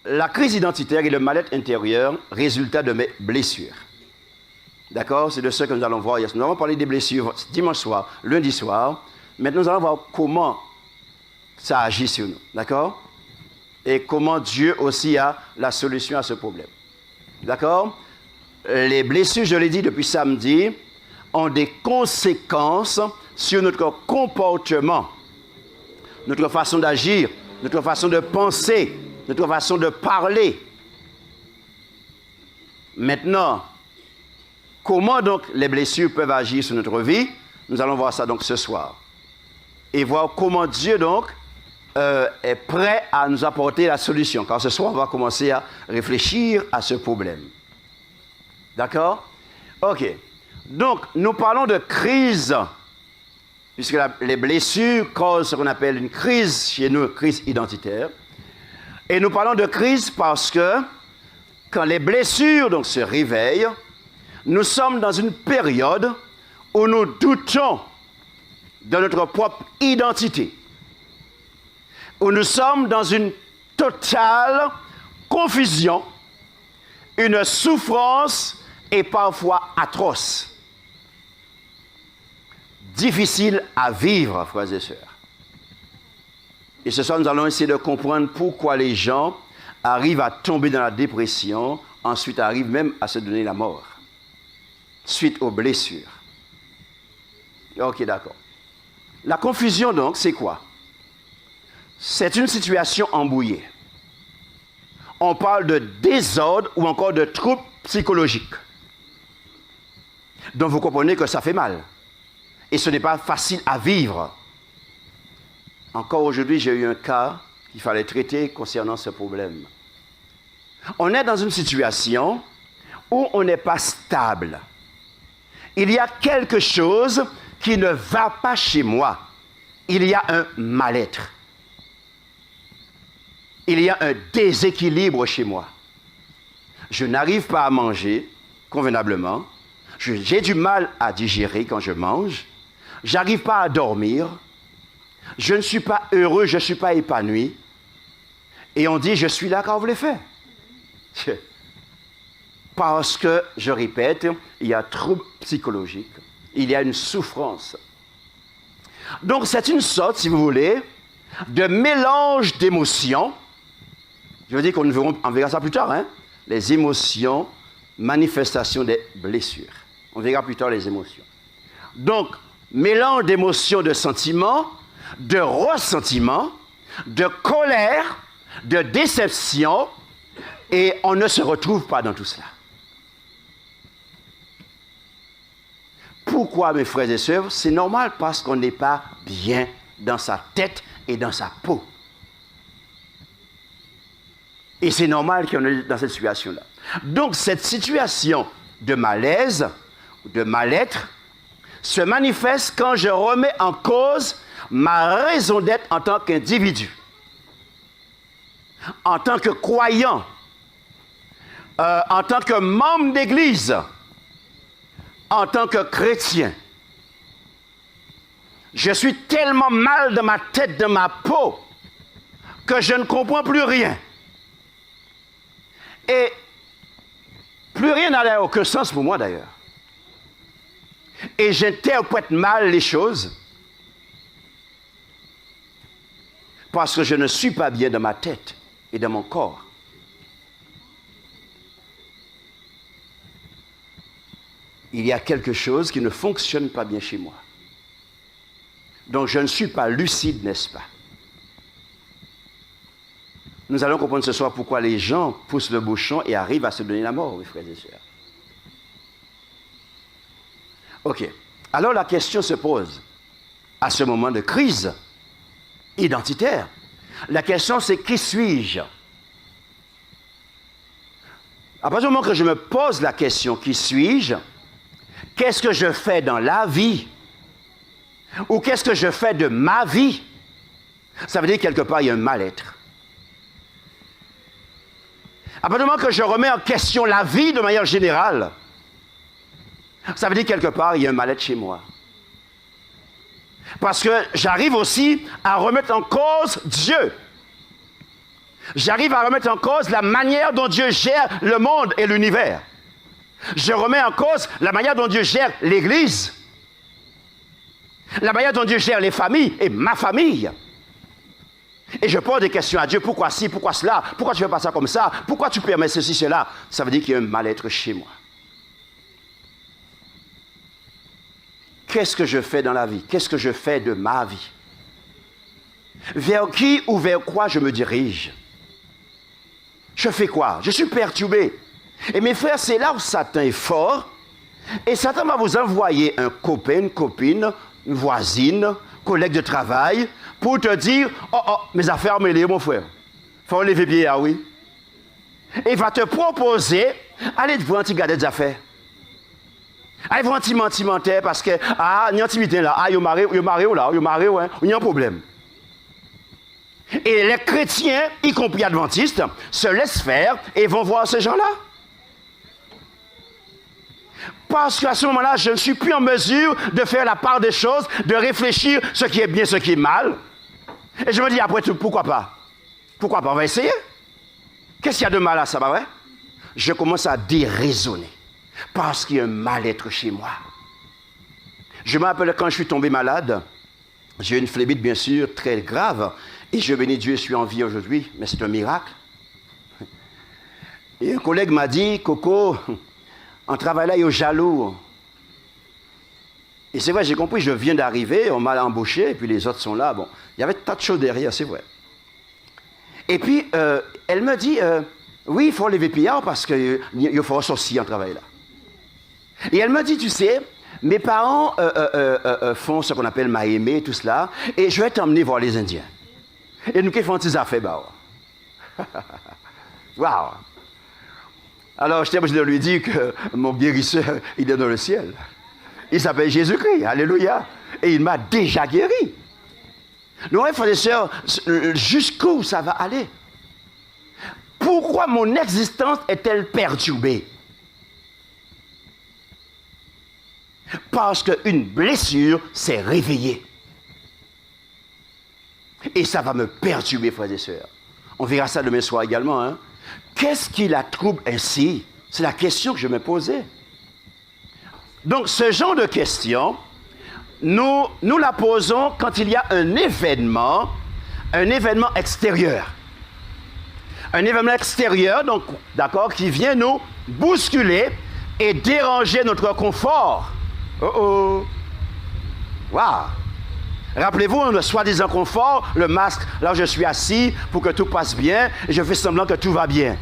la crise identitaire et le mal-être intérieur, résultat de mes blessures. D'accord? C'est de ce que nous allons voir. Nous avons parlé des blessures dimanche soir, lundi soir. Maintenant, nous allons voir comment ça agit sur nous. D'accord? Et comment Dieu aussi a la solution à ce problème. D'accord? Les blessures, je l'ai dit depuis samedi, ont des conséquences sur notre comportement, notre façon d'agir, notre façon de penser, notre façon de parler. Maintenant, comment donc les blessures peuvent agir sur notre vie? Nous allons voir ça donc ce soir. Et voir comment Dieu donc est prêt à nous apporter la solution. Car ce soir, on va commencer à réfléchir à ce problème. D'accord? OK. Donc, nous parlons de crise, puisque les blessures causent ce qu'on appelle une crise chez nous, crise identitaire. Et nous parlons de crise parce que quand les blessures donc, se réveillent, nous sommes dans une période où nous doutons de notre propre identité, où nous sommes dans une totale confusion, une souffrance et parfois atroce, difficile à vivre, frères et sœurs. Et ce soir, nous allons essayer de comprendre pourquoi les gens arrivent à tomber dans la dépression, ensuite arrivent même à se donner la mort, suite aux blessures. Ok, d'accord. La confusion, donc, c'est quoi? C'est une situation embrouillée. On parle de désordre ou encore de troubles psychologiques. Donc, vous comprenez que ça fait mal. Et ce n'est pas facile à vivre. Encore aujourd'hui, j'ai eu un cas qu'il fallait traiter concernant ce problème. On est dans une situation où on n'est pas stable. Il y a quelque chose qui ne va pas chez moi. Il y a un mal-être. Il y a un déséquilibre chez moi. Je n'arrive pas à manger convenablement. J'ai du mal à digérer quand je mange. Je n'arrive pas à dormir. Je ne suis pas heureux, je ne suis pas épanoui. Et on dit, je suis là quand vous le faites. Parce que, je répète, il y a trouble psychologique. Il y a une souffrance. Donc, c'est une sorte, si vous voulez, de mélange d'émotions. Je veux dire qu'on verra ça plus tard, hein? Les émotions, manifestation des blessures. On verra plus tard les émotions. Donc, mélange d'émotions, de sentiments, de ressentiments, de colère, de déception, et on ne se retrouve pas dans tout cela. Pourquoi, mes frères et sœurs? C'est normal parce qu'on n'est pas bien dans sa tête et dans sa peau. Et c'est normal qu'on est dans cette situation-là. Donc, cette situation de malaise, de mal-être, se manifeste quand je remets en cause ma raison d'être en tant qu'individu, en tant que croyant, en tant que membre d'église, en tant que chrétien. Je suis tellement mal dans ma tête, dans ma peau, que je ne comprends plus rien. Et plus rien n'a aucun sens pour moi d'ailleurs. Et j'interprète mal les choses parce que je ne suis pas bien dans ma tête et dans mon corps. Il y a quelque chose qui ne fonctionne pas bien chez moi. Donc je ne suis pas lucide, n'est-ce pas? Nous allons comprendre ce soir pourquoi les gens poussent le bouchon et arrivent à se donner la mort, mes frères et sœurs. OK. Alors la question se pose à ce moment de crise identitaire. La question c'est qui suis-je? À partir du moment que je me pose la question qui suis-je, qu'est-ce que je fais dans la vie? Ou qu'est-ce que je fais de ma vie? Ça veut dire quelque part il y a un mal-être. À partir du moment que je remets en question la vie de manière générale, ça veut dire quelque part il y a un mal-être chez moi. Parce que j'arrive aussi à remettre en cause Dieu. J'arrive à remettre en cause la manière dont Dieu gère le monde et l'univers. Je remets en cause la manière dont Dieu gère l'Église. La manière dont Dieu gère les familles et ma famille. Et je pose des questions à Dieu. Pourquoi ci, pourquoi cela? Pourquoi tu ne fais pas ça comme ça? Pourquoi tu permets ceci, cela? Ça veut dire qu'il y a un mal-être chez moi. Qu'est-ce que je fais dans la vie? Qu'est-ce que je fais de ma vie? Vers qui ou vers quoi je me dirige? Je fais quoi? Je suis perturbé. Et mes frères, c'est là où Satan est fort. Et Satan va vous envoyer un copain, une copine, une voisine, collègue de travail, pour te dire, oh, mes affaires mêlées, mon frère. Faut lever pied, ah oui. Et il va te proposer, allez voir un petit gars des affaires. Allez voir un petit mentimentaire parce que, il y a un petit là, il y a marié là, il y a un problème. Et les chrétiens, y compris adventistes, se laissent faire et vont voir ces gens-là. Parce qu'à ce moment-là, je ne suis plus en mesure de faire la part des choses, de réfléchir ce qui est bien, ce qui est mal. Et je me dis, après tout, pourquoi pas? Pourquoi pas? On va essayer. Qu'est-ce qu'il y a de mal à ça, bah ouais? Je commence à déraisonner. Parce qu'il y a un mal-être chez moi. Je me rappelle quand je suis tombé malade, j'ai eu une phlébite, bien sûr, très grave. Et je bénis Dieu, je suis en vie aujourd'hui, mais c'est un miracle. Et un collègue m'a dit, Coco, en travail là, il est jaloux. Et c'est vrai, j'ai compris, je viens d'arriver, on m'a embauché, et puis les autres sont là. Bon, il y avait un tas de choses derrière, c'est vrai. Et puis, elle me dit, oui, il faut lever PR parce qu'il faut ressortir en travail là. Et elle me dit, tu sais, mes parents font ce qu'on appelle Mahémé, tout cela, et je vais t'emmener voir les Indiens. Et nous qui font des affaires, bah. Waouh! Alors, je lui dis que mon guérisseur, il est dans le ciel. Il s'appelle Jésus-Christ, alléluia. Et il m'a déjà guéri. Nous, frères et sœurs, jusqu'où ça va aller? Pourquoi mon existence est-elle perturbée? Parce qu'une blessure s'est réveillée. Et ça va me perturber, frères et sœurs. On verra ça demain soir également. Hein? Qu'est-ce qui la trouble ainsi? C'est la question que je me posais. Donc, ce genre de question, nous la posons quand il y a un événement extérieur. Un événement extérieur, donc, d'accord, qui vient nous bousculer et déranger notre confort. Oh! Waouh! Rappelez-vous, le soi-disant confort, le masque, là où je suis assis pour que tout passe bien, et je fais semblant que tout va bien.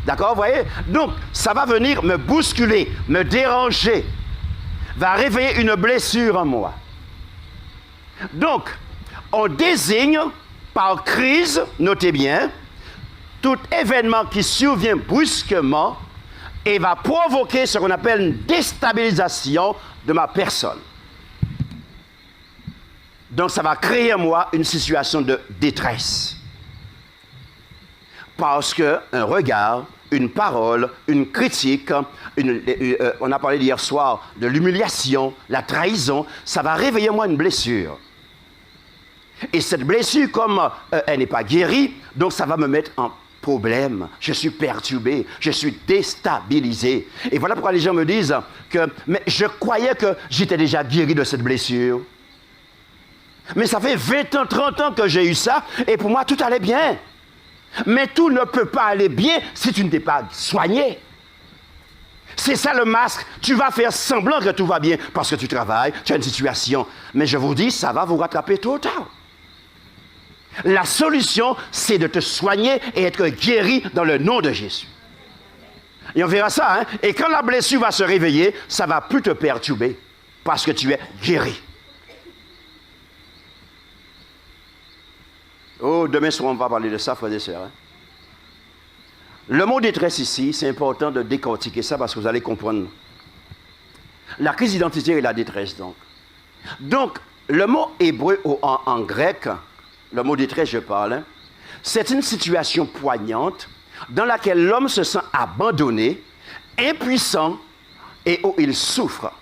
D'accord, vous voyez? Donc, ça va venir me bousculer, me déranger, va réveiller une blessure en moi. Donc, on désigne par crise, notez bien, tout événement qui survient brusquement et va provoquer ce qu'on appelle une déstabilisation de ma personne. Donc, ça va créer en moi une situation de détresse. Parce qu'un regard, une parole, une critique, on a parlé hier soir de l'humiliation, la trahison, ça va réveiller en moi une blessure. Et cette blessure, comme elle n'est pas guérie, donc ça va me mettre en problème. Je suis perturbé, je suis déstabilisé. Et voilà pourquoi les gens me disent que mais je croyais que j'étais déjà guéri de cette blessure. Mais ça fait 20 ans, 30 ans que j'ai eu ça, et pour moi, tout allait bien. Mais tout ne peut pas aller bien si tu ne t'es pas soigné. C'est ça le masque. Tu vas faire semblant que tout va bien parce que tu travailles, tu as une situation. Mais je vous dis, ça va vous rattraper tôt ou tard. La solution, c'est de te soigner et être guéri dans le nom de Jésus. Et on verra ça, hein? Et quand la blessure va se réveiller, ça ne va plus te perturber parce que tu es guéri. Oh, demain soir, on va parler de ça, frères et sœurs. Hein? Le mot détresse ici, c'est important de décortiquer ça parce que vous allez comprendre. La crise identitaire et la détresse, donc. Donc, le mot hébreu en grec, le mot détresse, je parle, hein, c'est une situation poignante dans laquelle l'homme se sent abandonné, impuissant et où il souffre.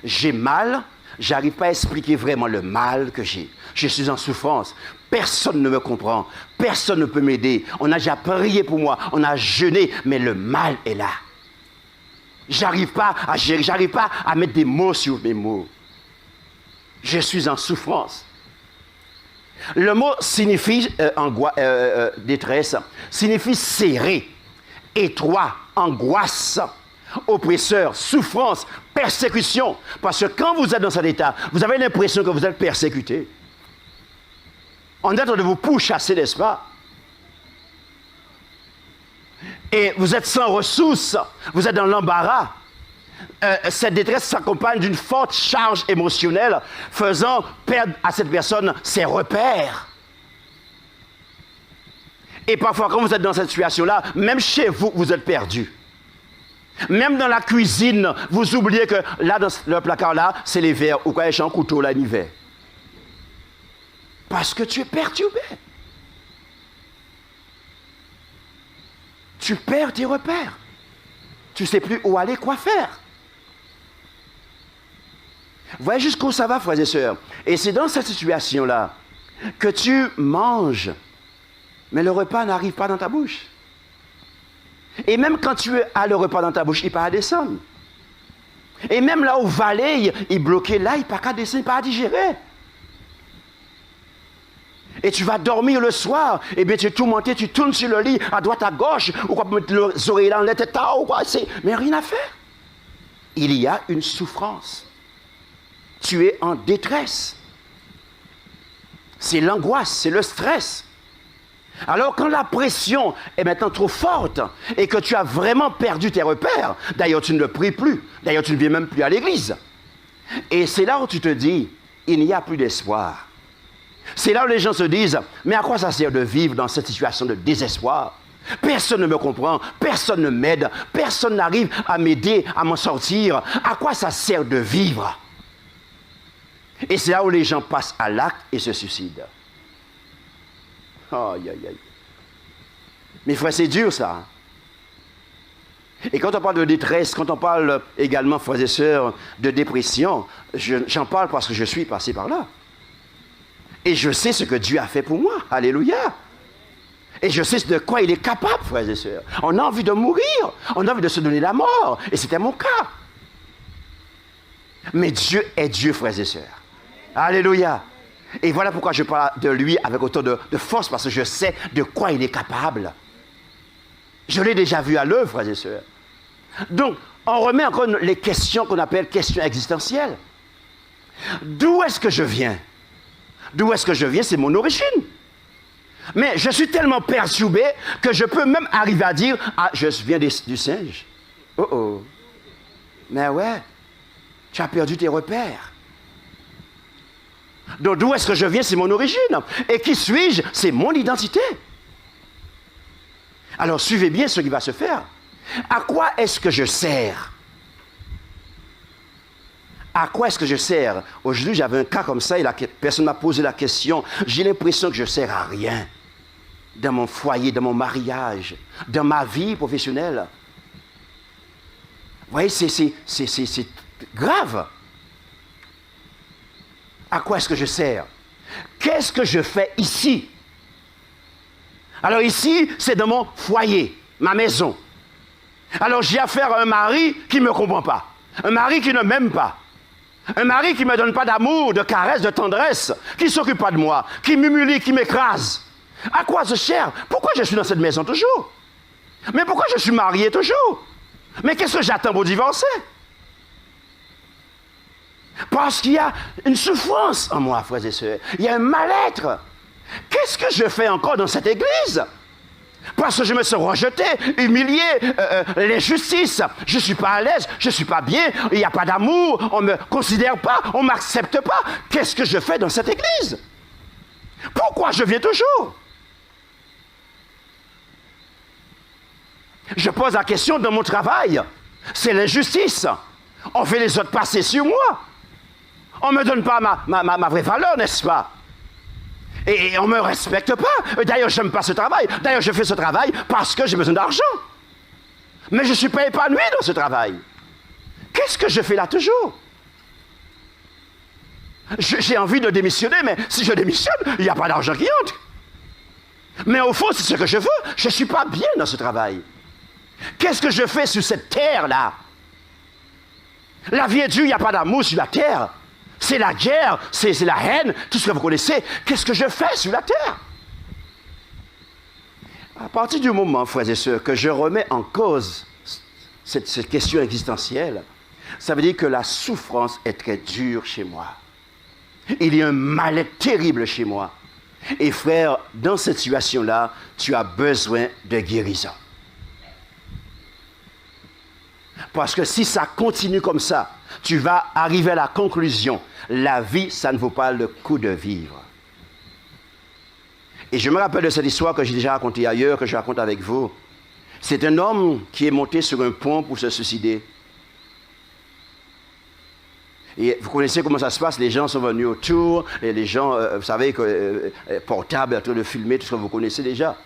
J'ai mal, j'arrive pas à expliquer vraiment le mal que j'ai. Je suis en souffrance. personne ne me comprend, personne ne peut m'aider. On a déjà prié pour moi, on a jeûné, mais le mal est là. J'arrive pas à gérer, j'arrive pas à mettre des mots sur mes mots. Je suis en souffrance. Le mot signifie détresse, signifie serré, étroit, angoisse, oppresseur, souffrance, persécution. Parce que quand vous êtes dans cet état, vous avez l'impression que vous êtes persécuté. On est en train de vous pourchasser, n'est-ce pas? Et vous êtes sans ressources, vous êtes dans l'embarras. Cette détresse s'accompagne d'une forte charge émotionnelle, faisant perdre à cette personne ses repères. Et parfois, quand vous êtes dans cette situation-là, même chez vous, vous êtes perdu. Même dans la cuisine, vous oubliez que là, dans le placard-là, c'est les verres, ou quoi, j'ai un couteau là, l'hiver. Parce que tu es perturbé. Tu perds tes repères. Tu ne sais plus où aller, quoi faire. Vous voyez jusqu'où ça va, frères et sœurs. Et c'est dans cette situation-là que tu manges, mais le repas n'arrive pas dans ta bouche. Et même quand tu as le repas dans ta bouche, il ne peut pas descendre. Et même là où Valais, il est bloqué là, il ne peut pas descendre, il ne peut pas digérer. Et tu vas dormir le soir, et bien tu es tout monté, tu tournes sur le lit, à droite, à gauche, ou quoi, mettre les oreilles dans la tête, ou quoi, mais rien à faire. Il y a une souffrance. Tu es en détresse. C'est l'angoisse, c'est le stress. Alors quand la pression est maintenant trop forte et que tu as vraiment perdu tes repères, d'ailleurs tu ne le pries plus, d'ailleurs tu ne viens même plus à l'église. Et c'est là où tu te dis, il n'y a plus d'espoir. C'est là où les gens se disent, mais à quoi ça sert de vivre dans cette situation de désespoir? Personne ne me comprend, personne ne m'aide, personne n'arrive à m'aider, à m'en sortir. À quoi ça sert de vivre? Et c'est là où les gens passent à l'acte et se suicident. Aïe, aïe, aïe. Mais frère, c'est dur ça. Et quand on parle de détresse, quand on parle également, frères et sœurs, de dépression, j'en parle parce que je suis passé par là. Et je sais ce que Dieu a fait pour moi. Alléluia. Et je sais de quoi il est capable, frères et sœurs. On a envie de mourir. On a envie de se donner la mort. Et c'était mon cas. Mais Dieu est Dieu, frères et sœurs. Alléluia. Et voilà pourquoi je parle de lui avec autant de force, parce que je sais de quoi il est capable. Je l'ai déjà vu à l'œuvre, frères et sœurs. Donc, on remet encore les questions qu'on appelle questions existentielles. D'où est-ce que je viens? D'où est-ce que je viens? C'est mon origine. Mais je suis tellement perturbé que je peux même arriver à dire, ah, je viens du singe. Oh oh. Mais ouais, tu as perdu tes repères. Donc d'où est-ce que je viens? C'est mon origine. Et qui suis-je? C'est mon identité. Alors suivez bien ce qui va se faire. À quoi est-ce que je sers? À quoi est-ce que je sers? Aujourd'hui, j'avais un cas comme ça et la personne m'a posé la question. J'ai l'impression que je ne sers à rien. Dans mon foyer, dans mon mariage, dans ma vie professionnelle. Vous voyez, c'est grave. À quoi est-ce que je sers? Qu'est-ce que je fais ici? Alors ici, c'est dans mon foyer, ma maison. Alors j'ai affaire à un mari qui ne me comprend pas. Un mari qui ne m'aime pas. Un mari qui ne me donne pas d'amour, de caresse, de tendresse, qui ne s'occupe pas de moi, qui m'humilie, qui m'écrase. À quoi je sers? Pourquoi je suis dans cette maison toujours? Mais pourquoi je suis marié toujours? Mais qu'est-ce que j'attends pour divorcer? Parce qu'il y a une souffrance en moi, frères et sœurs. Il y a un mal-être. Qu'est-ce que je fais encore dans cette église? Parce que je me suis rejeté, humilié, l'injustice. Je ne suis pas à l'aise, je ne suis pas bien, il n'y a pas d'amour, on ne me considère pas, on ne m'accepte pas. Qu'est-ce que je fais dans cette église? Pourquoi je viens toujours? Je pose la question dans mon travail. C'est l'injustice. On fait les autres passer sur moi. On ne me donne pas ma vraie valeur, n'est-ce pas? Et on ne me respecte pas. D'ailleurs, je n'aime pas ce travail. D'ailleurs, je fais ce travail parce que j'ai besoin d'argent. Mais je ne suis pas épanoui dans ce travail. Qu'est-ce que je fais là toujours? J'ai envie de démissionner, mais si je démissionne, il n'y a pas d'argent qui entre. Mais au fond, c'est ce que je veux. Je ne suis pas bien dans ce travail. Qu'est-ce que je fais sur cette terre-là? La vie est dure, il n'y a pas d'amour sur la terre. C'est la guerre, c'est la haine, tout ce que vous connaissez. Qu'est-ce que je fais sur la terre? À partir du moment, frères et sœurs, que je remets en cause cette question existentielle, ça veut dire que la souffrance est très dure chez moi. Il y a un mal-être terrible chez moi. Et frère, dans cette situation-là, tu as besoin de guérison. Parce que si ça continue comme ça, tu vas arriver à la conclusion, la vie, ça ne vaut pas le coup de vivre. Et je me rappelle de cette histoire que j'ai déjà racontée ailleurs, que je raconte avec vous. C'est un homme qui est monté sur un pont pour se suicider. Et vous connaissez comment ça se passe, les gens sont venus autour, et les gens, vous savez, portables, en train de filmer, tout ce que vous connaissez déjà.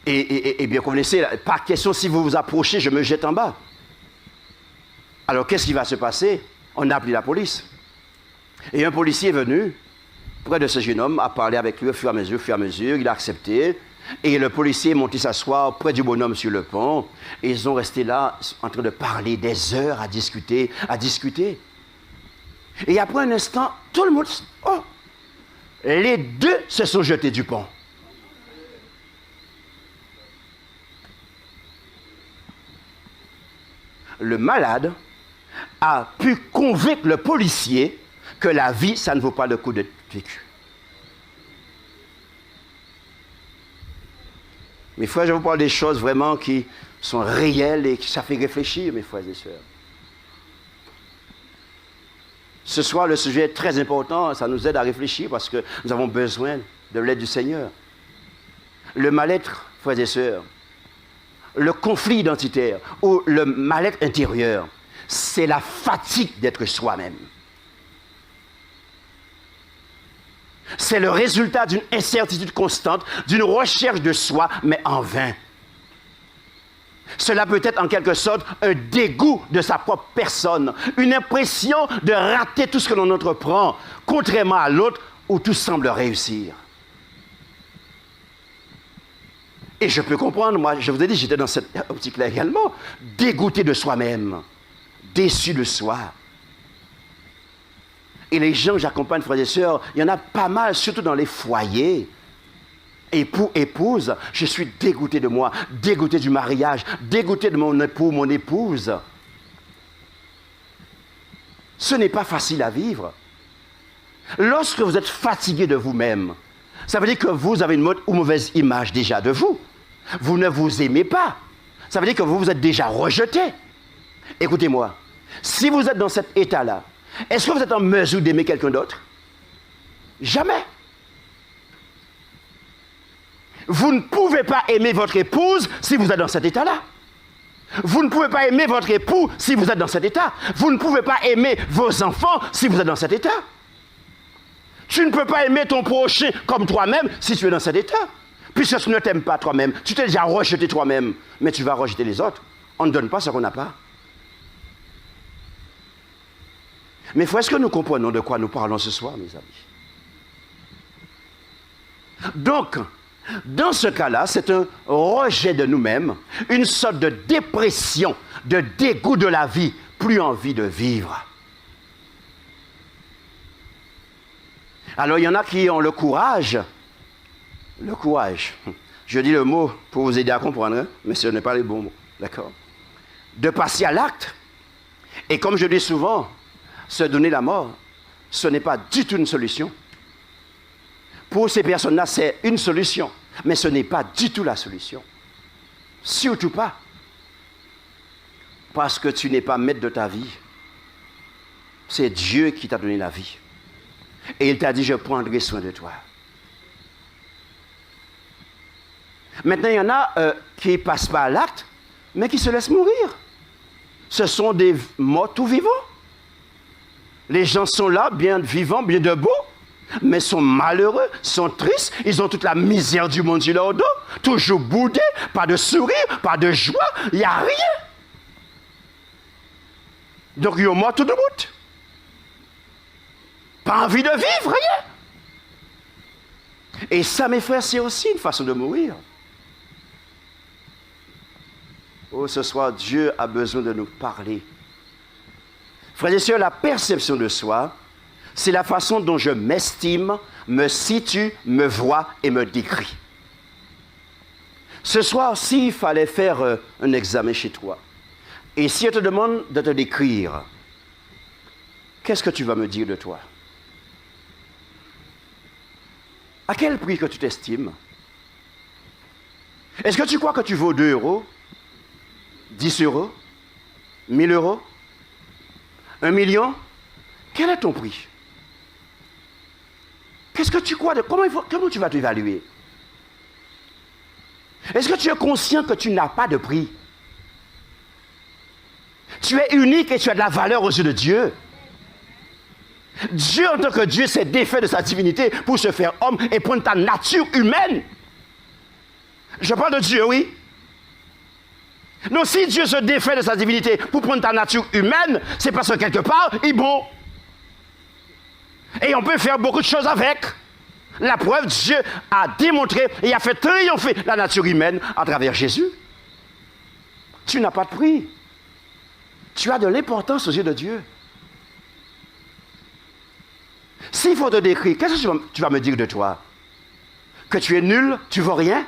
Et bien, vous connaissez, pas question, si vous vous approchez, je me jette en bas. Alors, qu'est-ce qui va se passer? On a appelé la police. Et un policier est venu près de ce jeune homme, a parlé avec lui au fur et à mesure, il a accepté. Et le policier est monté s'asseoir près du bonhomme sur le pont. Et ils ont resté là en train de parler des heures à discuter. Et après un instant, tout le monde... Oh! Les deux se sont jetés du pont. Le malade a pu convaincre le policier que la vie, ça ne vaut pas le coup de vécu. Mes frères, je vous parle des choses vraiment qui sont réelles et qui ça fait réfléchir, mes frères et sœurs. Ce soir, le sujet est très important, ça nous aide à réfléchir parce que nous avons besoin de l'aide du Seigneur. Le mal-être, frères et sœurs, le conflit identitaire ou le mal-être intérieur, c'est la fatigue d'être soi-même. C'est le résultat d'une incertitude constante, d'une recherche de soi, mais en vain. Cela peut être en quelque sorte un dégoût de sa propre personne, une impression de rater tout ce que l'on entreprend, contrairement à l'autre où tout semble réussir. Et je peux comprendre, moi, je vous ai dit, j'étais dans cette optique-là également, dégoûté de soi-même, déçu de soi. Et les gens que j'accompagne, frères et sœurs, il y en a pas mal, surtout dans les foyers. Époux, épouse, je suis dégoûté de moi, dégoûté du mariage, dégoûté de mon époux, mon épouse. Ce n'est pas facile à vivre. Lorsque vous êtes fatigué de vous-même, ça veut dire que vous avez une mauvaise image déjà de vous. Vous ne vous aimez pas. Ça veut dire que vous êtes déjà rejeté. Écoutez-moi, si vous êtes dans cet état-là, est-ce que vous êtes en mesure d'aimer quelqu'un d'autre? Jamais. Vous ne pouvez pas aimer votre épouse si vous êtes dans cet état-là. Vous ne pouvez pas aimer votre époux si vous êtes dans cet état. Vous ne pouvez pas aimer vos enfants si vous êtes dans cet état. Tu ne peux pas aimer ton prochain comme toi-même si tu es dans cet état. Puisque tu ne t'aimes pas toi-même, tu t'es déjà rejeté toi-même, mais tu vas rejeter les autres. On ne donne pas ce qu'on n'a pas. Mais est-ce que nous comprenons de quoi nous parlons ce soir, mes amis? Donc, dans ce cas-là, c'est un rejet de nous-mêmes, une sorte de dépression, de dégoût de la vie, plus envie de vivre. Alors, il y en a qui ont le courage, je dis le mot pour vous aider à comprendre, hein, mais ce n'est pas les bons mots, d'accord? De passer à l'acte. Et comme je dis souvent, se donner la mort, ce n'est pas du tout une solution. Pour ces personnes-là, c'est une solution, mais ce n'est pas du tout la solution. Surtout pas. Parce que tu n'es pas maître de ta vie. C'est Dieu qui t'a donné la vie. Et il t'a dit, je prendrai soin de toi. Maintenant, il y en a qui ne passent pas à l'acte, mais qui se laissent mourir. Ce sont des morts tout vivants. Les gens sont là, bien vivants, bien debout, mais sont malheureux, sont tristes, ils ont toute la misère du monde sur leur dos, toujours boudés, pas de sourire, pas de joie, il n'y a rien. Donc ils sont morts tout de bout. Pas envie de vivre, rien. Et ça, mes frères, c'est aussi une façon de mourir. Oh, ce soir, Dieu a besoin de nous parler. Frères et sœurs, la perception de soi, c'est la façon dont je m'estime, me situe, me vois et me décris. Ce soir, s'il fallait faire un examen chez toi, et si on te demande de te décrire, qu'est-ce que tu vas me dire de toi? À quel prix que tu t'estimes? Est-ce que tu crois que tu vaux 2 euros, 10 euros, 1000 euros, 1 million? Quel est ton prix? Qu'est-ce que tu crois de comment tu vas t'évaluer? Est-ce que tu es conscient que tu n'as pas de prix? Tu es unique et tu as de la valeur aux yeux de Dieu. Dieu, en tant que Dieu, s'est défait de sa divinité pour se faire homme et prendre ta nature humaine. Je parle de Dieu, oui. Donc si Dieu se défait de sa divinité pour prendre ta nature humaine, c'est parce que quelque part, il est bon. Et on peut faire beaucoup de choses avec. La preuve, Dieu a démontré et a fait triompher la nature humaine à travers Jésus. Tu n'as pas de prix. Tu as de l'importance aux yeux de Dieu. S'il faut te décrire, qu'est-ce que tu vas me dire de toi? Que tu es nul, tu ne vaux rien?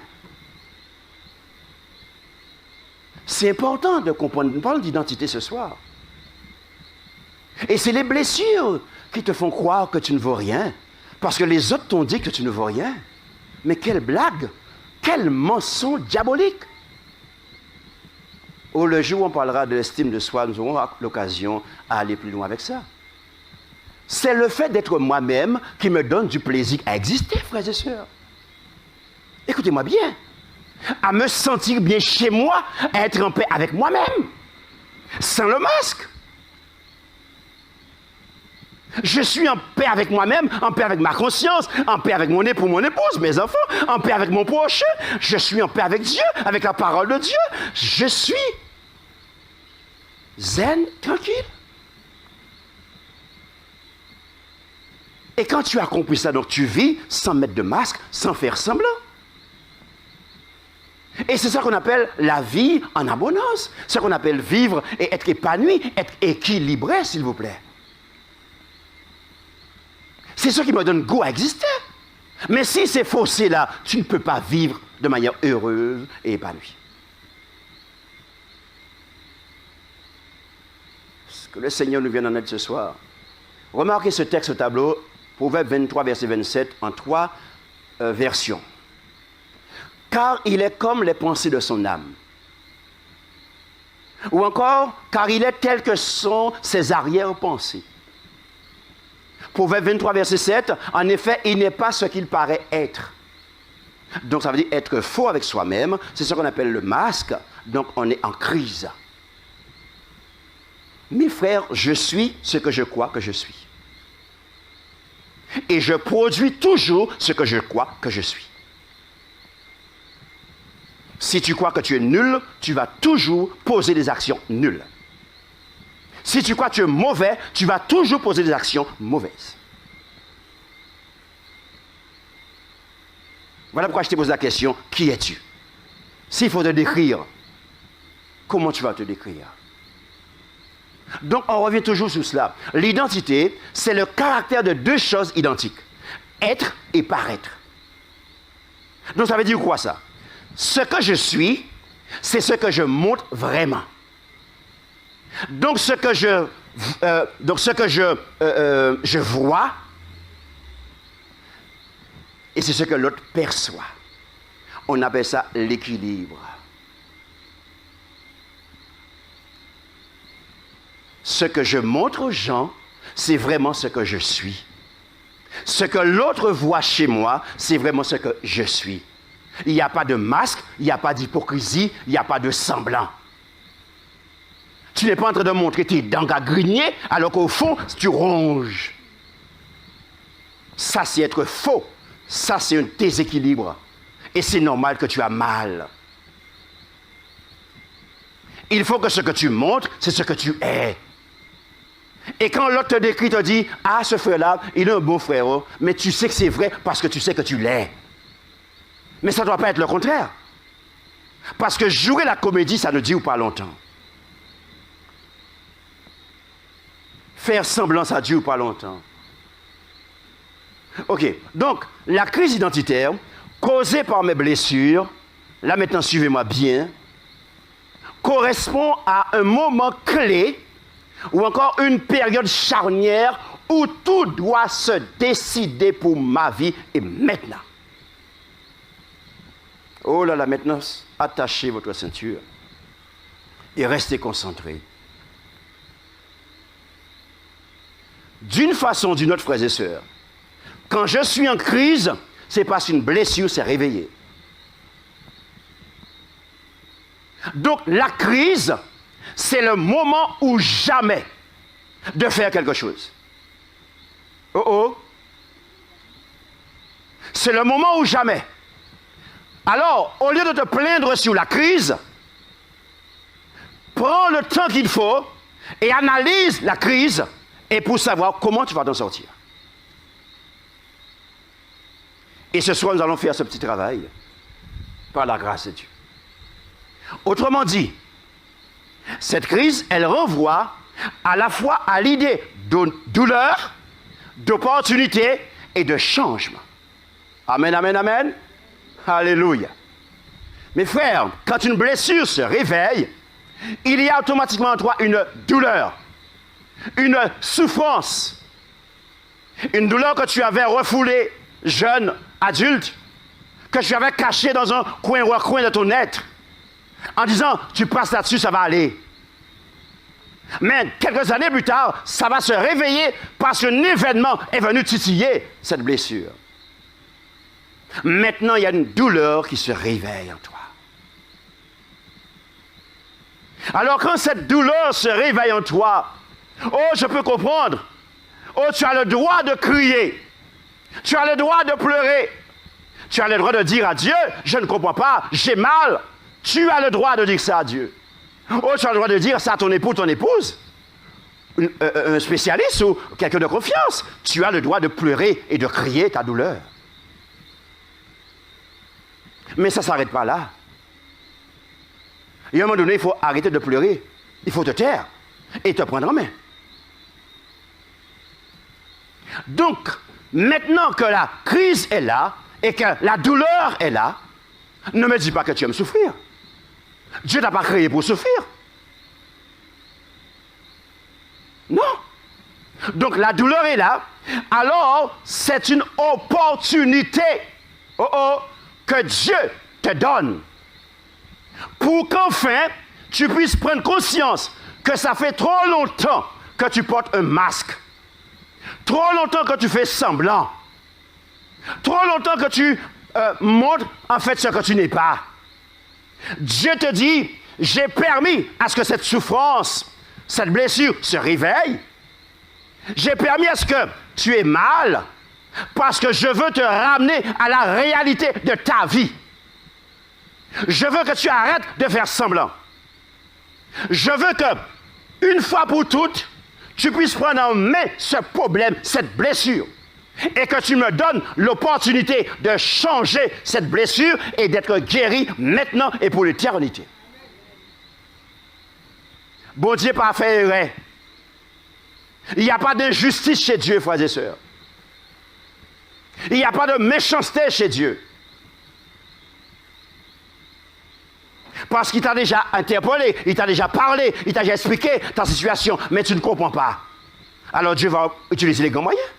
C'est important de comprendre. Nous parlons d'identité ce soir. Et c'est les blessures qui te font croire que tu ne vaux rien. Parce que les autres t'ont dit que tu ne vaux rien. Mais quelle blague! Quel mensonge diabolique! Oh, le jour où on parlera de l'estime de soi, nous aurons l'occasion à aller plus loin avec ça. C'est le fait d'être moi-même qui me donne du plaisir à exister, frères et sœurs. Écoutez-moi bien. À me sentir bien chez moi, à être en paix avec moi-même. Sans le masque. Je suis en paix avec moi-même, en paix avec ma conscience, en paix avec mon époux, mon épouse, mes enfants, en paix avec mon prochain. Je suis en paix avec Dieu, avec la parole de Dieu. Je suis zen, tranquille. Et quand tu as compris ça, donc tu vis sans mettre de masque, sans faire semblant. Et c'est ça qu'on appelle la vie en abondance. C'est ça qu'on appelle vivre et être épanoui, être équilibré, s'il vous plaît. C'est ça qui me donne goût à exister. Mais si c'est faussé là, tu ne peux pas vivre de manière heureuse et épanouie. Ce que le Seigneur nous vient en aide ce soir. Remarquez ce texte au tableau, Proverbe 23, verset 27, en 3 versions. Car il est comme les pensées de son âme. Ou encore, car il est tel que sont ses arrière-pensées. Proverbe 23, verset 7, en effet, il n'est pas ce qu'il paraît être. Donc ça veut dire être faux avec soi-même, c'est ce qu'on appelle le masque, donc on est en crise. Mes frères, je suis ce que je crois que je suis. Et je produis toujours ce que je crois que je suis. Si tu crois que tu es nul, tu vas toujours poser des actions nulles. Si tu crois que tu es mauvais, tu vas toujours poser des actions mauvaises. Voilà pourquoi je t'ai posé la question, qui es-tu? S'il faut te décrire, comment tu vas te décrire? Donc on revient toujours sur cela. L'identité, c'est le caractère de 2 choses identiques. Être et paraître. Donc ça veut dire quoi ça? Ce que je suis, c'est ce que je montre vraiment. Donc ce que je vois, et c'est ce que l'autre perçoit. On appelle ça l'équilibre. Ce que je montre aux gens, c'est vraiment ce que je suis. Ce que l'autre voit chez moi, c'est vraiment ce que je suis. Il n'y a pas de masque, il n'y a pas d'hypocrisie, il n'y a pas de semblant. Tu n'es pas en train de montrer tes dents à grigner, alors qu'au fond, tu ronges. Ça, c'est être faux. Ça, c'est un déséquilibre. Et c'est normal que tu as mal. Il faut que ce que tu montres, c'est ce que tu es. Et quand l'autre te décrit, te dit, ah, ce frère-là, il est un bon frère, oh, mais tu sais que c'est vrai parce que tu sais que tu l'es. Mais ça ne doit pas être le contraire. Parce que jouer la comédie, ça ne dure pas longtemps. Faire semblant, ça ne dure pas longtemps. Ok, donc la crise identitaire causée par mes blessures, là maintenant suivez-moi bien, correspond à un moment clé ou encore une période charnière où tout doit se décider pour ma vie et maintenant. Oh là là, maintenant, attachez votre ceinture et restez concentrés. D'une façon ou d'une autre, frères et sœurs, quand je suis en crise, c'est parce qu'une blessure s'est réveillée. Donc la crise, c'est le moment ou jamais de faire quelque chose. Oh oh. C'est le moment ou jamais. Alors, au lieu de te plaindre sur la crise, prends le temps qu'il faut et analyse la crise et pour savoir comment tu vas t'en sortir. Et ce soir, nous allons faire ce petit travail par la grâce de Dieu. Autrement dit, cette crise, elle renvoie à la fois à l'idée de douleur, d'opportunité et de changement. Amen, amen, amen. Alléluia. Mes frères, quand une blessure se réveille, il y a automatiquement en toi une douleur, une souffrance, une douleur que tu avais refoulée jeune, adulte, que tu avais cachée dans un coin ou un coin de ton être, en disant, tu passes là-dessus, ça va aller. Mais quelques années plus tard, ça va se réveiller parce qu'un événement est venu titiller cette blessure. Maintenant, il y a une douleur qui se réveille en toi. Alors, quand cette douleur se réveille en toi, oh, je peux comprendre. Oh, tu as le droit de crier. Tu as le droit de pleurer. Tu as le droit de dire à Dieu, je ne comprends pas, j'ai mal. Tu as le droit de dire ça à Dieu. Oh, tu as le droit de dire ça à ton époux, ton épouse. Un spécialiste ou quelqu'un de confiance. Tu as le droit de pleurer et de crier ta douleur. Mais ça ne s'arrête pas là. Et à un moment donné, il faut arrêter de pleurer. Il faut te taire et te prendre en main. Donc, maintenant que la crise est là et que la douleur est là, ne me dis pas que tu aimes souffrir. Dieu ne t'a pas créé pour souffrir. Non. Donc la douleur est là. Alors, c'est une opportunité que Dieu te donne pour qu'enfin, tu puisses prendre conscience que ça fait trop longtemps que tu portes un masque. Trop longtemps que tu fais semblant. Trop longtemps que tu montres en fait ce que tu n'es pas. Dieu te dit, j'ai permis à ce que cette souffrance, cette blessure se réveille. J'ai permis à ce que tu aies mal parce que je veux te ramener à la réalité de ta vie. Je veux que tu arrêtes de faire semblant. Je veux que, une fois pour toutes, tu puisses prendre en main ce problème, cette blessure. Et que tu me donnes l'opportunité de changer cette blessure et d'être guéri maintenant et pour l'éternité. Bon Dieu pas fait erreur. Il n'y a pas d'injustice chez Dieu, frères et sœurs. Il n'y a pas de méchanceté chez Dieu. Parce qu'il t'a déjà interpellé, il t'a déjà parlé, il t'a déjà expliqué ta situation, mais tu ne comprends pas. Alors Dieu va utiliser les grands moyens.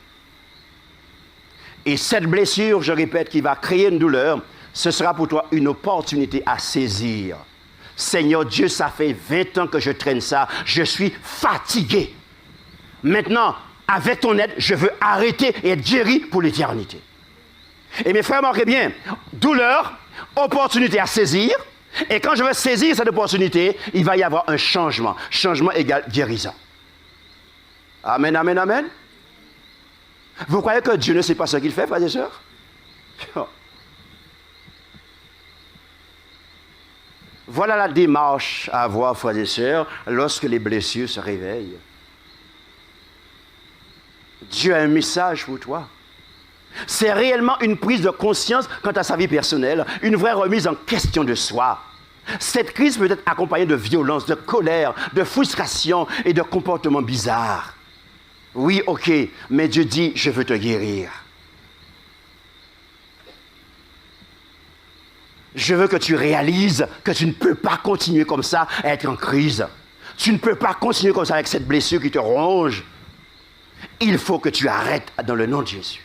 Et cette blessure, je répète, qui va créer une douleur, ce sera pour toi une opportunité à saisir. Seigneur Dieu, ça fait 20 ans que je traîne ça, je suis fatigué. Maintenant, avec ton aide, je veux arrêter et être guéri pour l'éternité. Et mes frères, marquez bien, douleur, opportunité à saisir. Et quand je vais saisir cette opportunité, il va y avoir un changement. Changement égale guérison. Amen, amen, amen. Vous croyez que Dieu ne sait pas ce qu'il fait, frères et sœurs? Voilà la démarche à avoir, frères et sœurs, lorsque les blessures se réveillent. Dieu a un message pour toi. C'est réellement une prise de conscience quant à sa vie personnelle, une vraie remise en question de soi. Cette crise peut être accompagnée de violence, de colère, de frustration et de comportements bizarres. Oui, ok, mais Dieu dit, je veux te guérir. Je veux que tu réalises que tu ne peux pas continuer comme ça à être en crise. Tu ne peux pas continuer comme ça avec cette blessure qui te ronge. Il faut que tu arrêtes dans le nom de Jésus.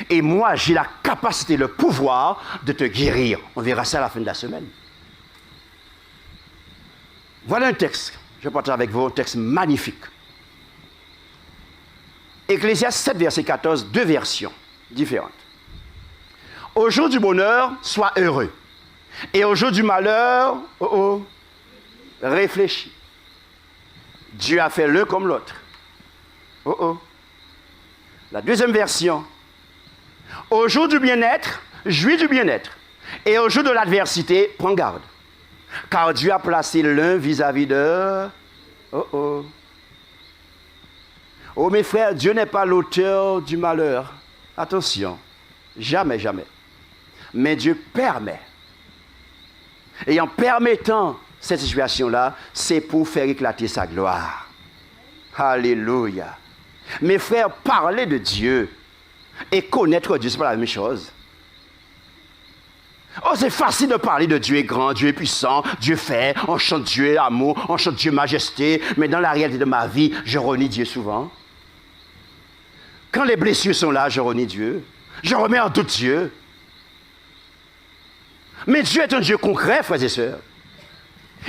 Et moi, j'ai la capacité, le pouvoir de te guérir. On verra ça à la fin de la semaine. Voilà un texte. Je partage avec vous un texte magnifique. Ecclésiaste 7, verset 14, deux versions différentes. Au jour du bonheur, sois heureux. Et au jour du malheur, réfléchis. Dieu a fait l'un comme l'autre. La deuxième version. Au jour du bien-être, jouis du bien-être. Et au jour de l'adversité, prends garde. Car Dieu a placé l'un vis-à-vis de... Oh mes frères, Dieu n'est pas l'auteur du malheur. Attention, jamais, jamais. Mais Dieu permet. Et en permettant cette situation-là, c'est pour faire éclater sa gloire. Alléluia. Mes frères, parler de Dieu et connaître Dieu, ce n'est pas la même chose. Oh, c'est facile de parler de Dieu est grand, Dieu est puissant, Dieu fait, on chante Dieu amour, on chante Dieu majesté, mais dans la réalité de ma vie, je renie Dieu souvent. Quand les blessures sont là, je renie Dieu. Je remets en doute Dieu. Mais Dieu est un Dieu concret, frères et sœurs.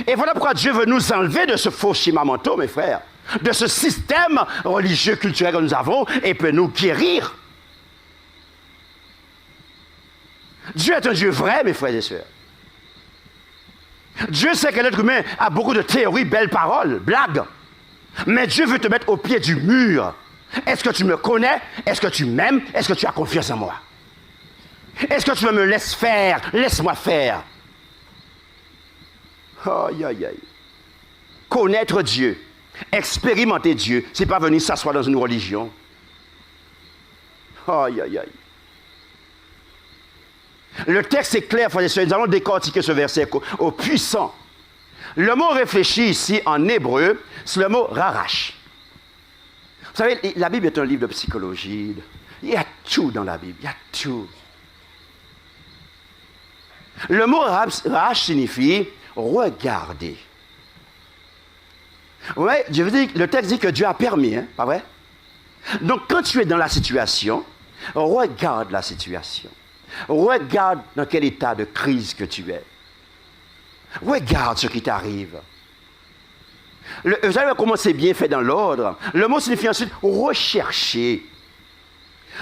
Et voilà pourquoi Dieu veut nous enlever de ce faux schéma mental, mes frères, de ce système religieux, culturel que nous avons, et peut nous guérir. Dieu est un Dieu vrai, mes frères et sœurs. Dieu sait que l'être humain a beaucoup de théories, belles paroles, blagues. Mais Dieu veut te mettre au pied du mur. Est-ce que tu me connais? Est-ce que tu m'aimes? Est-ce que tu as confiance en moi? Est-ce que tu me laisses faire? Laisse-moi faire. Aïe, aïe, aïe. Connaître Dieu, expérimenter Dieu, c'est pas venir s'asseoir dans une religion. Aïe, aïe, aïe. Le texte est clair, frères et sœurs. Nous allons décortiquer ce verset au puissant. Le mot réfléchi ici en hébreu, c'est le mot rarash. Vous savez, la Bible est un livre de psychologie. Il y a tout dans la Bible, il y a tout. Le mot rarash signifie regarder. Oui, je veux dire, le texte dit que Dieu a permis, hein, pas vrai? Donc quand tu es dans la situation, regarde la situation. Regarde dans quel état de crise que tu es. Regarde ce qui t'arrive. Vous savez comment c'est bien fait dans l'ordre? Le mot signifie ensuite rechercher.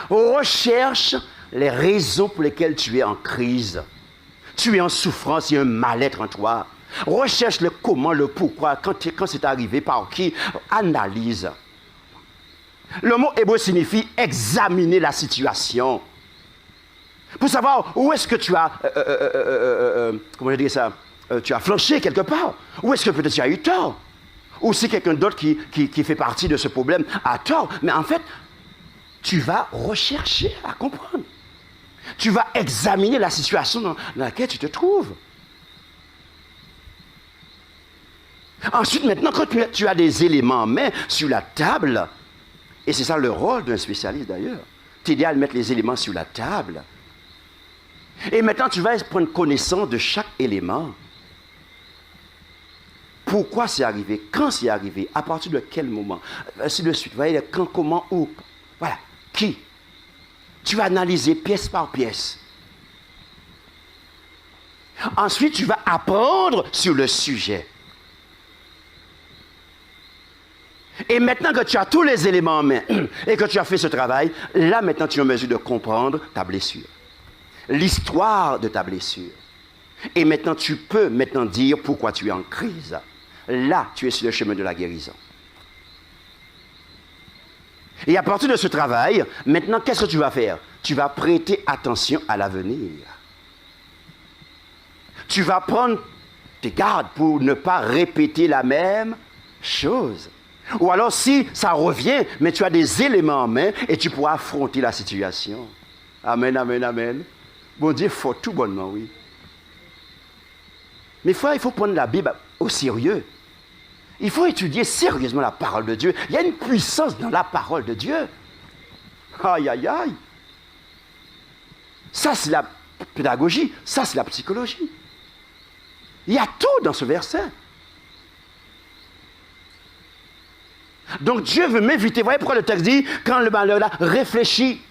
Recherche les raisons pour lesquelles tu es en crise. Tu es en souffrance, il y a un mal-être en toi. Recherche le comment, le pourquoi, quand c'est arrivé, par qui. Analyse. Le mot hébreu signifie examiner la situation. Pour savoir où est-ce que tu as, comment je dis ça, tu as flanché quelque part. Où est-ce que peut-être tu as eu tort. Ou c'est quelqu'un d'autre qui fait partie de ce problème a tort. Mais en fait, tu vas rechercher à comprendre. Tu vas examiner la situation dans laquelle tu te trouves. Ensuite, maintenant, quand tu as des éléments en main sur la table, et c'est ça le rôle d'un spécialiste d'ailleurs, t'aider à mettre les éléments sur la table. Et maintenant, tu vas prendre connaissance de chaque élément. Pourquoi c'est arrivé? Quand c'est arrivé? À partir de quel moment? Ainsi de suite. Vous voyez, quand, comment, où? Voilà. Qui? Tu vas analyser pièce par pièce. Ensuite, tu vas apprendre sur le sujet. Et maintenant que tu as tous les éléments en main et que tu as fait ce travail, là maintenant tu es en mesure de comprendre ta blessure. L'histoire de ta blessure. Et maintenant tu peux dire pourquoi tu es en crise. Là, tu es sur le chemin de la guérison. Et à partir de ce travail, maintenant qu'est-ce que tu vas faire? Tu vas prêter attention à l'avenir. Tu vas prendre tes gardes pour ne pas répéter la même chose. Ou alors si ça revient, mais tu as des éléments en main et tu pourras affronter la situation. Amen, amen, amen. Bon Dieu, faut tout bonnement, oui. Mais frère, il faut prendre la Bible au sérieux. Il faut étudier sérieusement la parole de Dieu. Il y a une puissance dans la parole de Dieu. Aïe, aïe, aïe. Ça, c'est la pédagogie. Ça, c'est la psychologie. Il y a tout dans ce verset. Donc Dieu veut m'inviter. Vous voyez pourquoi le texte dit, quand le malheur là, réfléchis.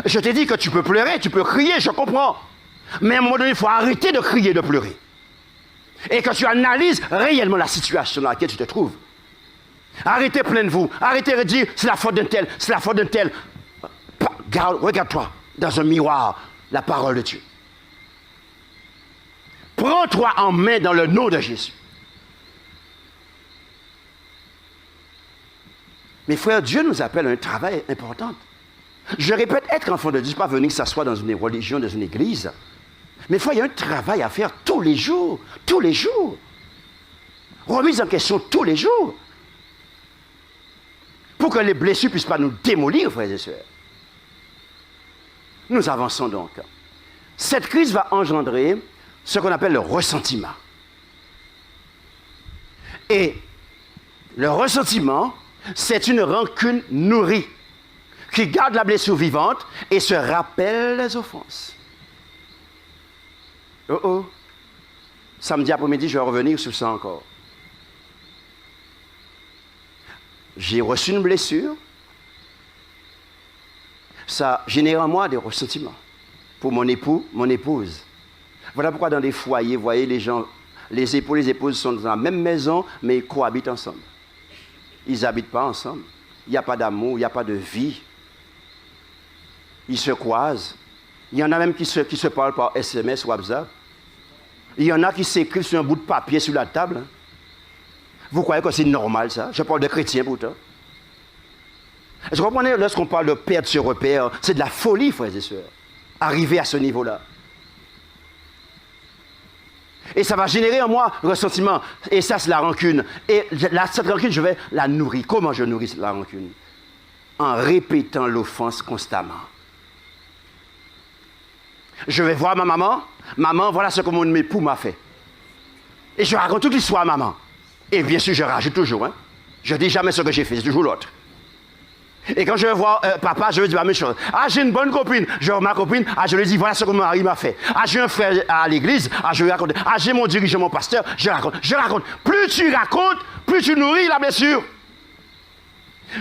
Je t'ai dit que tu peux pleurer, tu peux crier, je comprends. Mais à un moment donné, il faut arrêter de crier, de pleurer. Et que tu analyses réellement la situation dans laquelle tu te trouves. Arrêtez plein de vous. Arrêtez de dire, c'est la faute d'un tel, c'est la faute d'un tel. Regarde-toi dans un miroir, la parole de Dieu. Prends-toi en main dans le nom de Jésus. Mes frères, Dieu nous appelle à un travail important. Je répète, être enfant de Dieu, ce n'est pas venir s'asseoir dans une religion, dans une église. Mais frère, il y a un travail à faire tous les jours. Tous les jours. Remise en question tous les jours. Pour que les blessures ne puissent pas nous démolir, frères et sœurs. Nous avançons donc. Cette crise va engendrer ce qu'on appelle le ressentiment. Et le ressentiment, c'est une rancune nourrie qui garde la blessure vivante et se rappelle les offenses. Oh oh. Samedi après-midi, je vais revenir sur ça encore. J'ai reçu une blessure. Ça génère en moi des ressentiments pour mon époux, mon épouse. Voilà pourquoi dans des foyers, vous voyez, les gens, les époux et les épouses sont dans la même maison, mais ils cohabitent ensemble. Ils n'habitent pas ensemble. Il n'y a pas d'amour, il n'y a pas de vie. Ils se croisent. Il y en a même qui se parlent par SMS ou WhatsApp. Il y en a qui s'écrivent sur un bout de papier sur la table. Vous croyez que c'est normal, ça? Je parle de chrétiens, pourtant. Est-ce que vous comprenez, lorsqu'on parle de perdre ce repère, c'est de la folie, frères et sœurs. Arriver à ce niveau-là. Et ça va générer en moi le ressentiment. Et ça, c'est la rancune. Et cette rancune, je vais la nourrir. Comment je nourris la rancune? En répétant l'offense constamment. Je vais voir ma maman. Maman, voilà ce que mon époux m'a fait. Et je raconte toute l'histoire à maman. Et bien sûr, je rajoute toujours. Hein. Je ne dis jamais ce que j'ai fait, c'est toujours l'autre. Et quand je vais voir papa, je lui dis la même chose. Ah, j'ai une bonne copine. Je vais voir ma copine. Ah, je lui dis, voilà ce que mon mari m'a fait. Ah, j'ai un frère à l'église. Ah, je lui raconte. Ah, j'ai mon dirigeant, mon pasteur. Je raconte. Je raconte. Plus tu racontes, plus tu nourris la blessure.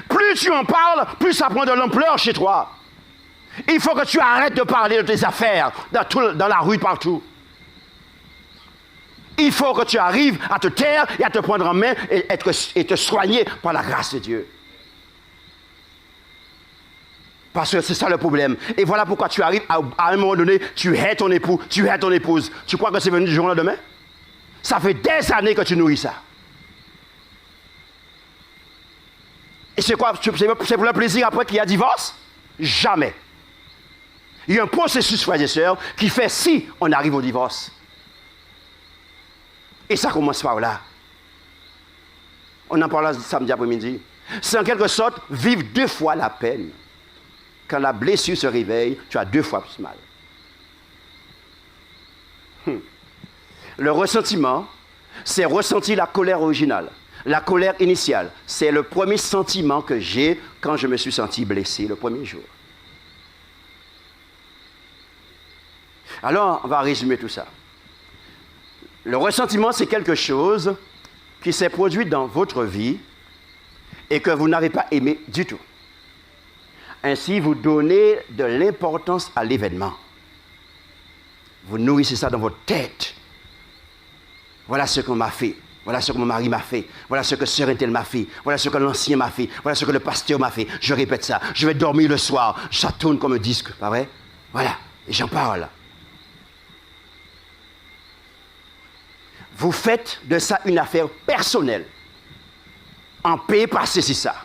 Plus tu en parles, plus ça prend de l'ampleur chez toi. Il faut que tu arrêtes de parler de tes affaires dans la rue, partout. Il faut que tu arrives à te taire et à te prendre en main et te soigner par la grâce de Dieu. Parce que c'est ça le problème. Et voilà pourquoi tu arrives à un moment donné, tu hais ton époux, tu hais ton épouse. Tu crois que c'est venu du jour au lendemain? Ça fait des années que tu nourris ça. Et c'est quoi? C'est pour le plaisir après qu'il y a divorce? Jamais. Il y a un processus, frères et sœurs, qui fait si on arrive au divorce. Et ça commence par là. On en parlera samedi après-midi. C'est en quelque sorte vivre deux fois la peine. Quand la blessure se réveille, tu as deux fois plus mal. Le ressentiment, c'est ressentir la colère originale. La colère initiale, c'est le premier sentiment que j'ai quand je me suis senti blessé le premier jour. Alors, on va résumer tout ça. Le ressentiment, c'est quelque chose qui s'est produit dans votre vie et que vous n'avez pas aimé du tout. Ainsi, vous donnez de l'importance à l'événement. Vous nourrissez ça dans votre tête. Voilà ce qu'on m'a fait. Voilà ce que mon mari m'a fait. Voilà ce que sœur Intel m'a fait. Voilà ce que l'ancien m'a fait. Voilà ce que le pasteur m'a fait. Je répète ça. Je vais dormir le soir. Ça tourne comme un disque, pas vrai? Voilà. Et j'en parle. Vous faites de ça une affaire personnelle. En paix, passez c'est ça.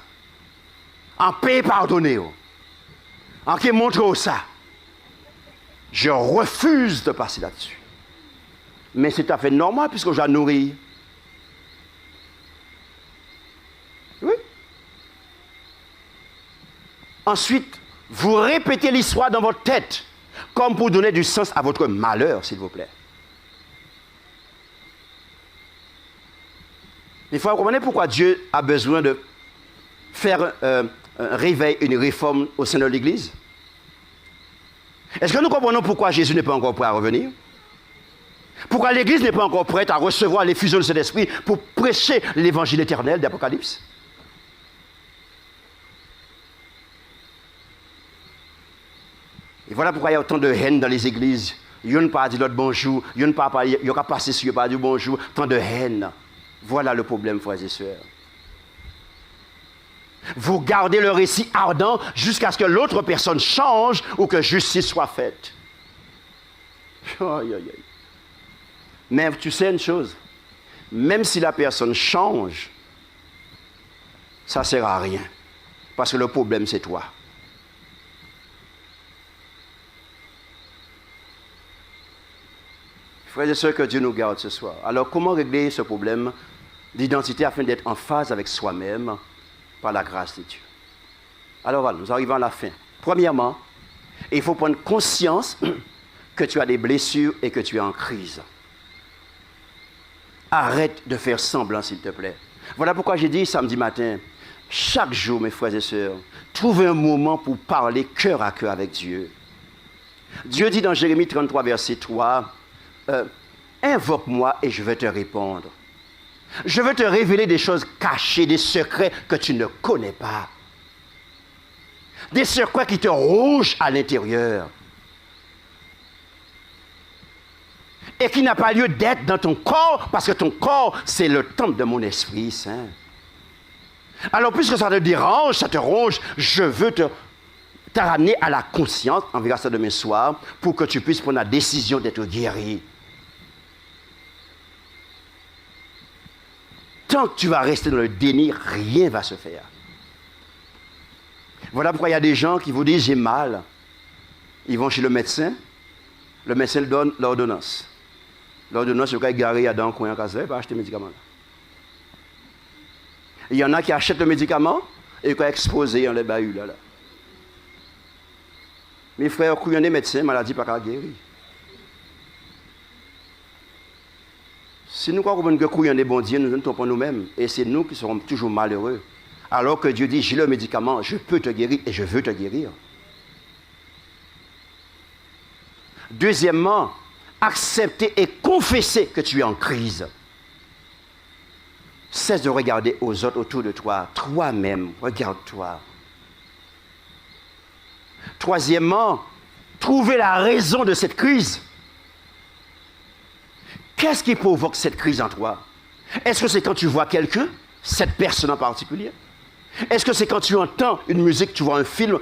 En paix, pardonnez. En qui montre ça. Je refuse de passer là-dessus. Mais c'est tout à fait normal puisque j'ai nourri. Ensuite, vous répétez l'histoire dans votre tête, comme pour donner du sens à votre malheur, s'il vous plaît. Il faut comprendre pourquoi Dieu a besoin de faire un réveil, une réforme au sein de l'Église. Est-ce que nous comprenons pourquoi Jésus n'est pas encore prêt à revenir? Pourquoi l'Église n'est pas encore prête à recevoir l'effusion de cet esprit pour prêcher l'évangile éternel d'Apocalypse? Et voilà pourquoi il y a autant de haine dans les églises. Il n'y a pas dit l'autre bonjour, il n'y a pas passé sur, il n'y a pas dit bonjour, tant de haine. Voilà le problème, frères et sœurs. Vous gardez le récit ardent jusqu'à ce que l'autre personne change ou que justice soit faite. Aïe, aïe, aïe. Mais tu sais une chose, même si la personne change, ça ne sert à rien. Parce que le problème, c'est toi. Frères et sœurs, que Dieu nous garde ce soir. Alors, comment régler ce problème d'identité afin d'être en phase avec soi-même par la grâce de Dieu? Alors voilà, nous arrivons à la fin. Premièrement, il faut prendre conscience que tu as des blessures et que tu es en crise. Arrête de faire semblant, s'il te plaît. Voilà pourquoi j'ai dit samedi matin, chaque jour, mes frères et sœurs, trouvez un moment pour parler cœur à cœur avec Dieu. Dieu dit dans Jérémie 33, verset 3, invoque-moi et je vais te répondre. Je vais te révéler des choses cachées, des secrets que tu ne connais pas. Des secrets qui te rongent à l'intérieur. Et qui n'a pas lieu d'être dans ton corps, parce que ton corps, c'est le temple de mon Esprit Saint. Alors, puisque ça te dérange, ça te ronge, je veux te ramener à la conscience, on verra ça demain soir, pour que tu puisses prendre la décision d'être guéri. Tant que tu vas rester dans le déni, rien ne va se faire. Voilà pourquoi il y a des gens qui vous disent « j'ai mal ». Ils vont chez le médecin donne l'ordonnance. L'ordonnance, le gars est garé dans un coin en caserne, il va acheter le médicament. Il y en a qui achètent le médicament et qui sont exposés en les bahuts là. Mes frères, quand il y a des médecins, maladie pas guérir. Si nous croyons que quand il y a des bons dieux, nous ne trompons nous-mêmes. Et c'est nous qui serons toujours malheureux. Alors que Dieu dit, j'ai le médicament, je peux te guérir et je veux te guérir. Deuxièmement, accepter et confesser que tu es en crise. Cesse de regarder aux autres autour de toi. Toi-même, regarde-toi. Troisièmement, trouver la raison de cette crise. Qu'est-ce qui provoque cette crise en toi? Est-ce que c'est quand tu vois quelqu'un, cette personne en particulier? Est-ce que c'est quand tu entends une musique, tu vois un film?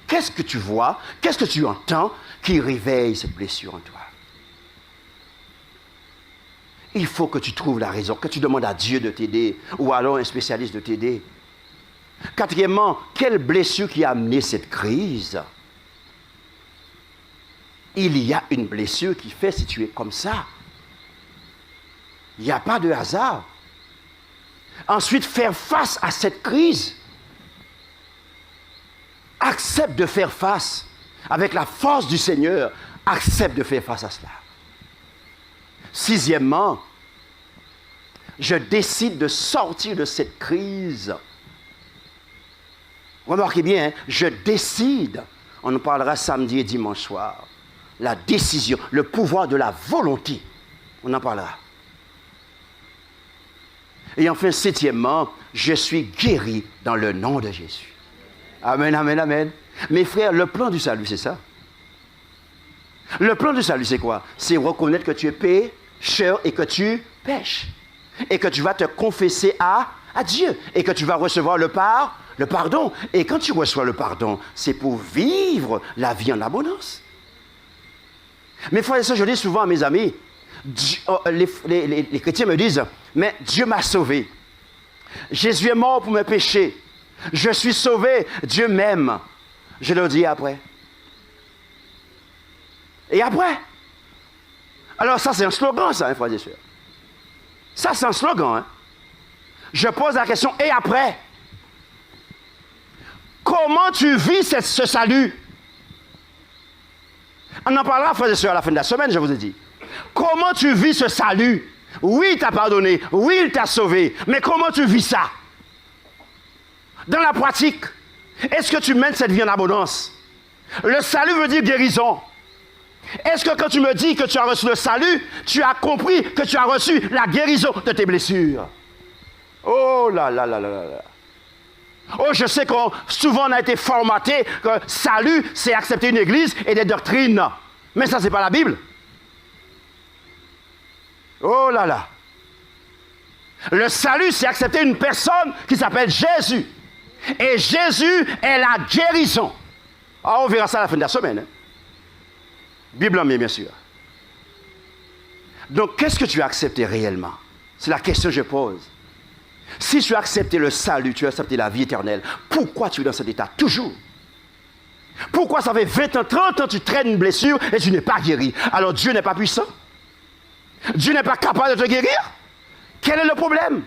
Qu'est-ce que tu vois? Qu'est-ce que tu entends qui réveille cette blessure en toi? Il faut que tu trouves la raison, que tu demandes à Dieu de t'aider, ou alors un spécialiste de t'aider. Quatrièmement, quelle blessure qui a amené cette crise? Il y a une blessure qui fait si tu es comme ça. Il n'y a pas de hasard. Ensuite, faire face à cette crise. Accepte de faire face. Avec la force du Seigneur, accepte de faire face à cela. Sixièmement, je décide de sortir de cette crise. Remarquez bien, je décide. On en parlera samedi et dimanche soir. La décision, le pouvoir de la volonté. On en parlera. Et enfin, septièmement, je suis guéri dans le nom de Jésus. Amen, amen, amen. Mes frères, le plan du salut, c'est ça. Le plan du salut, c'est quoi? C'est reconnaître que tu es pécheur et que tu pêches. Et que tu vas te confesser à Dieu. Et que tu vas recevoir le pardon. Et quand tu reçois le pardon, c'est pour vivre la vie en abondance. Mais frères et sœurs, je dis souvent à mes amis, les chrétiens me disent, mais Dieu m'a sauvé. Jésus est mort pour mes péchés. Je suis sauvé, Dieu m'aime. Je leur dis après. Et après? Alors ça, c'est un slogan, ça, frères et sœurs. Ça, c'est un slogan. Je pose la question, et après? Comment tu vis ce salut? On en parlera, frères et sœurs, à la fin de la semaine, je vous ai dit. Comment tu vis ce salut? Oui, il t'a pardonné. Oui, il t'a sauvé. Mais comment tu vis ça? Dans la pratique, est-ce que tu mènes cette vie en abondance? Le salut veut dire guérison. Est-ce que quand tu me dis que tu as reçu le salut, tu as compris que tu as reçu la guérison de tes blessures? Oh là là là là là. Oh, je sais qu'on souvent on a été formaté que salut, c'est accepter une église et des doctrines. Mais ça, c'est pas la Bible. Oh là là. Le salut, c'est accepter une personne qui s'appelle Jésus. Et Jésus est la guérison. Ah, on verra ça à la fin de la semaine. Hein? Bible en main, bien sûr. Donc, qu'est-ce que tu as accepté réellement? C'est la question que je pose. Si tu as accepté le salut, tu as accepté la vie éternelle, pourquoi tu es dans cet état toujours? Pourquoi ça fait 20 ans, 30 ans, tu traînes une blessure et tu n'es pas guéri? Alors Dieu n'est pas puissant? Dieu n'est pas capable de te guérir? Quel est le problème?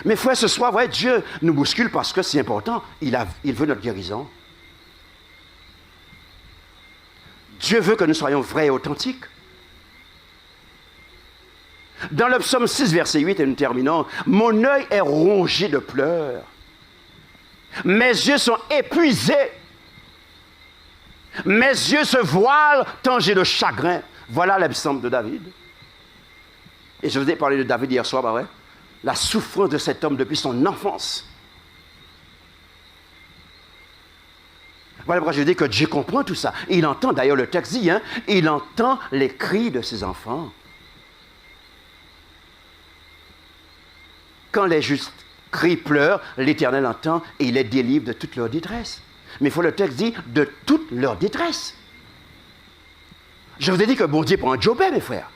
Mais frère, ce soir, ouais, Dieu nous bouscule parce que c'est important. Il veut notre guérison. Dieu veut que nous soyons vrais et authentiques. Dans le psaume 6, verset 8, et nous terminons, « Mon œil est rongé de pleurs. Mes yeux sont épuisés. Mes yeux se voilent tant j'ai de chagrin. » Voilà le psaume de David. Et je vous ai parlé de David hier soir, bah ouais. La souffrance de cet homme depuis son enfance. Voilà pourquoi je dis que Dieu comprend tout ça. Il entend, d'ailleurs le texte dit, hein, il entend les cris de ses enfants. Quand les justes crient, pleurent, l'Éternel entend et il les délivre de toute leur détresse. Mais il faut le texte dit de toute leur détresse. Je vous ai dit que bon Dieu prend Jobé, mes frères.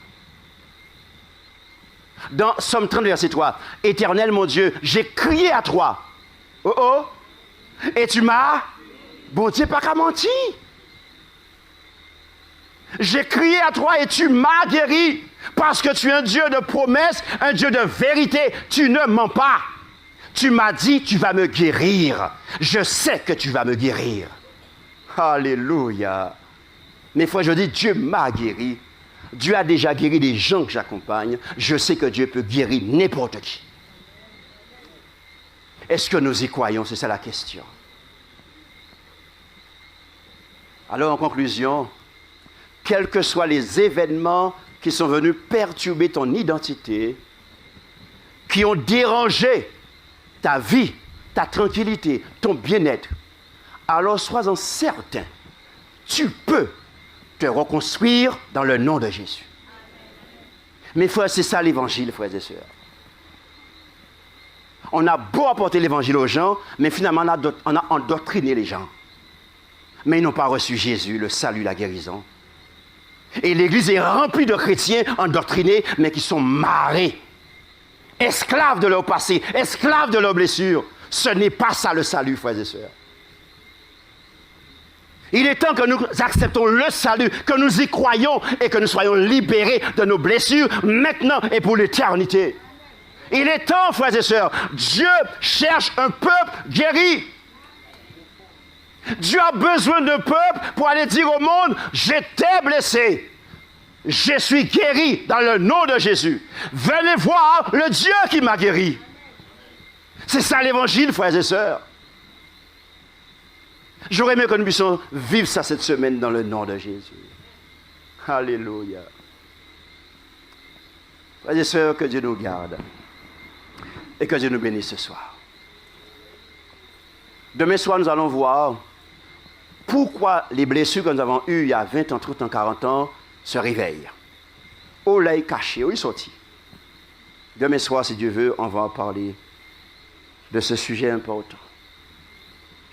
Dans Somme 30, verset 3, « Éternel mon Dieu, j'ai crié à toi. Oh oh, et tu m'as... Bon Dieu, pas qu'à mentir. J'ai crié à toi et tu m'as guéri. Parce que tu es un Dieu de promesses, un Dieu de vérité. Tu ne mens pas. Tu m'as dit, tu vas me guérir. Je sais que tu vas me guérir. Alléluia. Mes frères, je dis, Dieu m'a guéri. Dieu a déjà guéri des gens que j'accompagne. Je sais que Dieu peut guérir n'importe qui. Est-ce que nous y croyons? C'est ça la question. Alors, en conclusion, quels que soient les événements qui sont venus perturber ton identité, qui ont dérangé ta vie, ta tranquillité, ton bien-être, alors sois-en certain, tu peux te reconstruire dans le nom de Jésus. Mais frères, c'est ça l'évangile, frères et sœurs. On a beau apporter l'évangile aux gens, mais finalement on a endoctriné les gens. Mais ils n'ont pas reçu Jésus, le salut, la guérison. Et l'Église est remplie de chrétiens endoctrinés, mais qui sont marrés, esclaves de leur passé, esclaves de leurs blessures. Ce n'est pas ça le salut, frères et sœurs. Il est temps que nous acceptons le salut, que nous y croyons et que nous soyons libérés de nos blessures maintenant et pour l'éternité. Il est temps, frères et sœurs, Dieu cherche un peuple guéri. Dieu a besoin d'un peuple pour aller dire au monde, j'étais blessé, je suis guéri dans le nom de Jésus. Venez voir le Dieu qui m'a guéri. C'est ça l'évangile, frères et sœurs. J'aurais aimé que nous puissions vivre ça cette semaine dans le nom de Jésus. Alléluia. Frères et sœurs, que Dieu nous garde et que Dieu nous bénisse ce soir. Demain soir, nous allons voir pourquoi les blessures que nous avons eues il y a 20 ans, 30 ans, 40 ans se réveillent. Où l'œil caché, où ils sont. Demain soir, si Dieu veut, on va en parler de ce sujet important.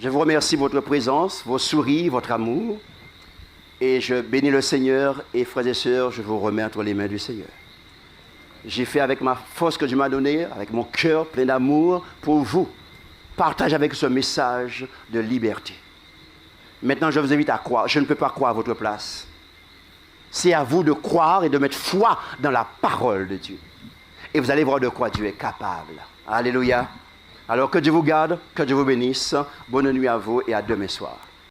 Je vous remercie de votre présence, vos sourires, votre amour. Et je bénis le Seigneur. Et frères et sœurs, je vous remets entre les mains du Seigneur. J'ai fait avec ma force que Dieu m'a donnée, avec mon cœur plein d'amour pour vous. Partage avec ce message de liberté. Maintenant, je vous invite à croire. Je ne peux pas croire à votre place. C'est à vous de croire et de mettre foi dans la parole de Dieu. Et vous allez voir de quoi Dieu est capable. Alléluia. Alors que Dieu vous garde, que Dieu vous bénisse. Bonne nuit à vous et à demain soir.